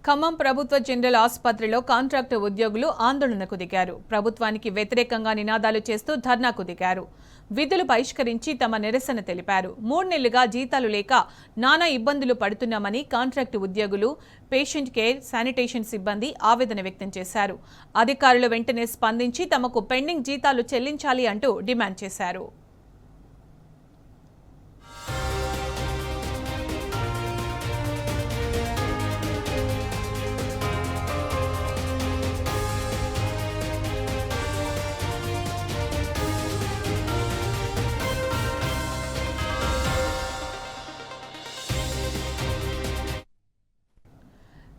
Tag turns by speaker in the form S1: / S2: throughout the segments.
S1: ఖమ్మం ప్రభుత్వ జనరల్ ఆసుపత్రిలో కాంట్రాక్టు ఉద్యోగులు ఆందోళనకు దిగారు. ప్రభుత్వానికి వ్యతిరేకంగా నినాదాలు చేస్తూ ధర్నాకు దిగారు. విధులు బహిష్కరించి తమ నిరసన తెలిపారు. 3 నెలలుగా జీతాలు లేక నానా ఇబ్బందులు పడుతున్నామని కాంట్రాక్టు ఉద్యోగులు, పేషెంట్ కేర్, శానిటేషన్ సిబ్బంది ఆవేదన వ్యక్తం చేశారు. అధికారులు వెంటనే స్పందించి తమకు పెండింగ్ జీతాలు చెల్లించాలి అంటూ డిమాండ్ చేశారు.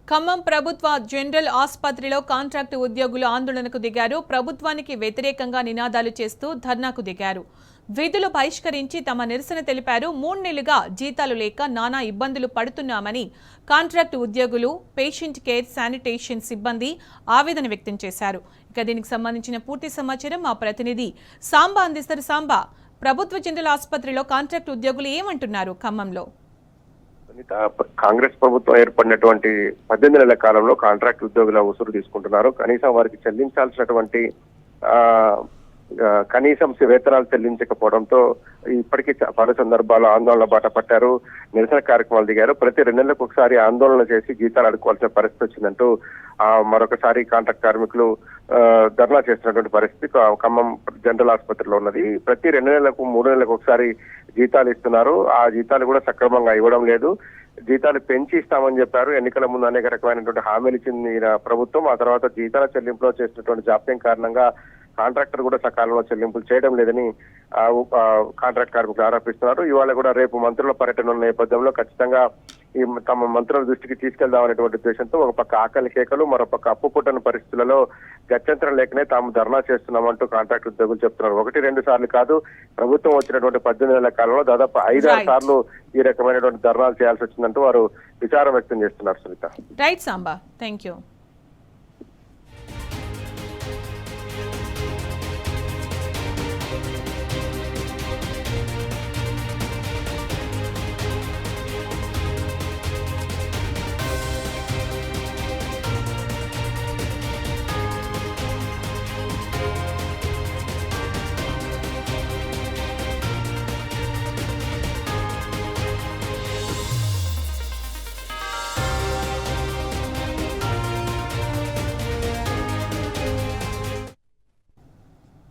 S1: ఖమ్మం ప్రభుత్వ జనరల్ ఆసుపత్రిలో కాంట్రాక్టు ఉద్యోగులు ఆందోళనకు దిగారు. ప్రభుత్వానికి వ్యతిరేకంగా నినాదాలు చేస్తూ ధర్నాకు దిగారు. విధులు బహిష్కరించి తమ నిరసన తెలిపారు. 3 నెలలుగా జీతాలు లేక నానా ఇబ్బందులు పడుతున్నామని కాంట్రాక్టు ఉద్యోగులు, పేషెంట్ కేర్, శానిటేషన్ సిబ్బంది ఆవేదన వ్యక్తం చేశారు. ఇక దీనికి సంబంధించిన పూర్తి సమాచారం మా ప్రతినిధి సాంబా అందిస్తారు. సాంబా, ప్రభుత్వ జనరల్ ఆసుపత్రిలో కాంట్రాక్టు ఉద్యోగులు ఏమంటున్నారు ఖమ్మంలో?
S2: కాంగ్రెస్ ప్రభుత్వం ఏర్పడినటువంటి 18 నెలల కాలంలో కాంట్రాక్ట్ ఉద్యోగుల వసూలు తీసుకుంటున్నారు. కనీసం వారికి చెల్లించాల్సినటువంటి కనీసం వేతనాలు చెల్లించకపోవడంతో ఇప్పటికీ పలు సందర్భాల్లో ఆందోళన బాట పట్టారు, నిరసన కార్యక్రమాలు దిగారు. ప్రతి 2 నెలలకు ఒకసారి ఆందోళన చేసి జీతాలు అడుకోవాల్సిన పరిస్థితి వచ్చిందంటూ మరొకసారి కాంట్రాక్ట్ కార్మికులు ధర్నా చేస్తున్నటువంటి పరిస్థితి ఖమ్మం జనరల్ ఆసుపత్రిలో ఉన్నది. ప్రతి 2 నెలలకు 3 నెలలకు ఒకసారి జీతాలు ఇస్తున్నారు. ఆ జీతాలు కూడా సక్రమంగా ఇవ్వడం లేదు. జీతాలు పెంచి ఇస్తామని చెప్పారు. ఎన్నికల ముందు అనేక రకమైనటువంటి హామీలు ఇచ్చింది ప్రభుత్వం. ఆ తర్వాత జీతాల చెల్లింపులో చేసినటువంటి జాప్యం కారణంగా కాంట్రాక్టర్ కూడా సకాలంలో చెల్లింపులు చేయడం లేదని కాంట్రాక్ట్ కార్మికులు ఆరోపిస్తున్నారు. ఇవాళ కూడా రేపు మంత్రుల పర్యటన ఉన్న నేపథ్యంలో ఖచ్చితంగా ఈ తమ మంత్రుల దృష్టికి తీసుకెళ్దామనేటువంటి ఉద్దేశంతో ఒక పక్క ఆకలి కేకలు, మరోపక్క అప్పు పుట్టని పరిస్థితులలో గత్యంతరం లేకనే తాము ధర్నా చేస్తున్నామంటూ కాంట్రాక్ట్ ఉద్యోగులు చెప్తున్నారు. 1-2 సార్లు కాదు, ప్రభుత్వం వచ్చినటువంటి 18 నెలల కాలంలో దాదాపు 5-6 సార్లు ఈ రకమైనటువంటి ధర్నాలు చేయాల్సి వచ్చిందంటూ వారు విచారం వ్యక్తం చేస్తున్నారు. Sunitha.
S1: Right Samba, thank you.